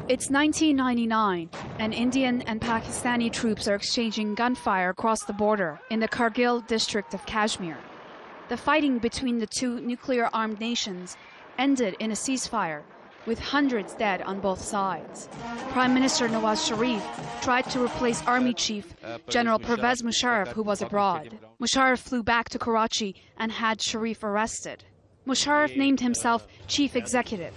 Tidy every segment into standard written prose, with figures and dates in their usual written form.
It's 1999, and Indian and Pakistani troops are exchanging gunfire across the border in the Kargil district of Kashmir. The fighting between the two nuclear-armed nations ended in a ceasefire, with hundreds dead on both sides. Prime Minister Nawaz Sharif tried to replace Army Chief General Pervez Musharraf, who was abroad. Musharraf flew back to Karachi and had Sharif arrested. Musharraf named himself Chief Executive.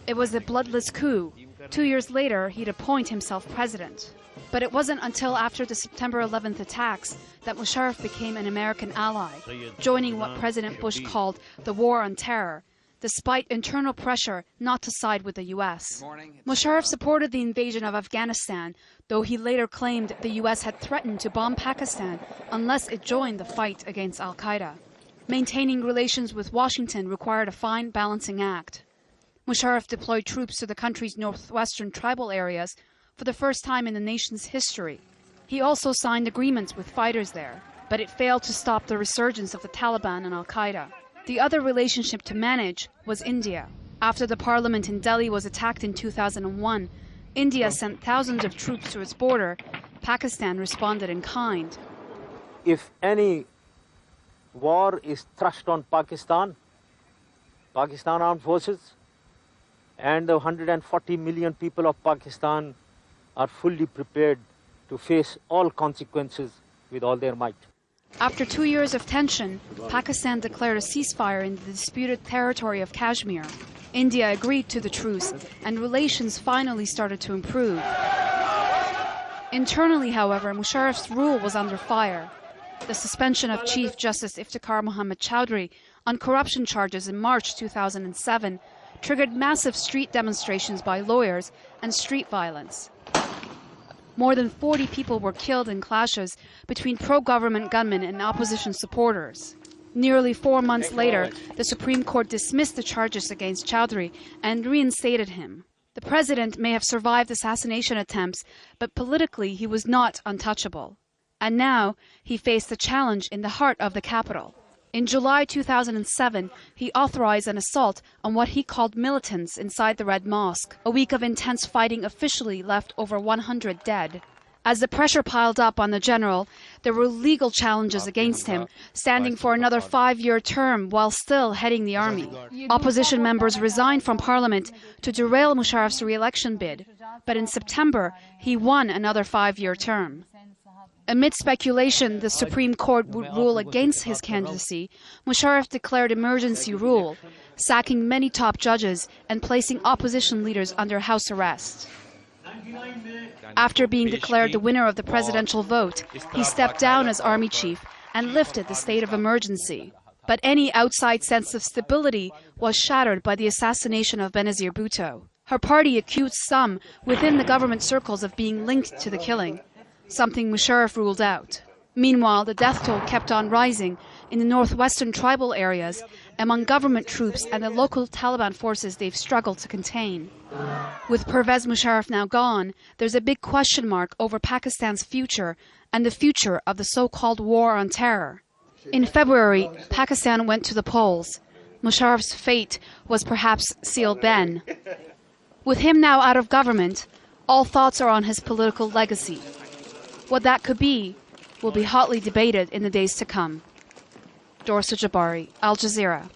It was a bloodless coup. 2 years later, he'd appoint himself president. But it wasn't until after the September 11th attacks that Musharraf became an American ally, joining what President Bush called the war on terror, despite internal pressure not to side with the U.S. Musharraf supported the invasion of Afghanistan, though he later claimed the U.S. had threatened to bomb Pakistan unless it joined the fight against al-Qaeda. Maintaining relations with Washington required a fine balancing act. Musharraf deployed troops to the country's northwestern tribal areas for the first time in the nation's history. He also signed agreements with fighters there, but it failed to stop the resurgence of the Taliban and al-Qaeda. The other relationship to manage was India. After the parliament in Delhi was attacked in 2001, India sent thousands of troops to its border. Pakistan responded in kind. If any war is thrust on Pakistan Armed Forces, and the 140 million people of Pakistan are fully prepared to face all consequences with all their might. After 2 years of tension, Pakistan declared a ceasefire in the disputed territory of Kashmir. India agreed to the truce, and relations finally started to improve. Internally, however, Musharraf's rule was under fire. The suspension of Chief Justice Iftikhar Muhammad Chowdhury on corruption charges in March 2007 triggered massive street demonstrations by lawyers and street violence. More than 40 people were killed in clashes between pro-government gunmen and opposition supporters. Nearly 4 months later, the Supreme Court dismissed the charges against Chowdhury and reinstated him. The president may have survived assassination attempts, but politically he was not untouchable. And now he faced a challenge in the heart of the capital. In July 2007, he authorized an assault on what he called militants inside the Red Mosque. A week of intense fighting officially left over 100 dead. As the pressure piled up on the general, there were legal challenges against him, standing for another 5-year term while still heading the army. Opposition members resigned from parliament to derail Musharraf's re-election bid, but in September, he won another 5-year term. Amid speculation the Supreme Court would rule against his candidacy, Musharraf declared emergency rule, sacking many top judges and placing opposition leaders under house arrest. After being declared the winner of the presidential vote, he stepped down as army chief and lifted the state of emergency. But any outside sense of stability was shattered by the assassination of Benazir Bhutto. Her party accused some within the government circles of being linked to the killing, something Musharraf ruled out. Meanwhile, the death toll kept on rising in the northwestern tribal areas among government troops and the local Taliban forces they've struggled to contain. With Pervez Musharraf now gone, there's a big question mark over Pakistan's future and the future of the so-called war on terror. In February, Pakistan went to the polls. Musharraf's fate was perhaps sealed then. With him now out of government, all thoughts are on his political legacy. What that could be will be hotly debated in the days to come. Dorsa Jabari, Al Jazeera.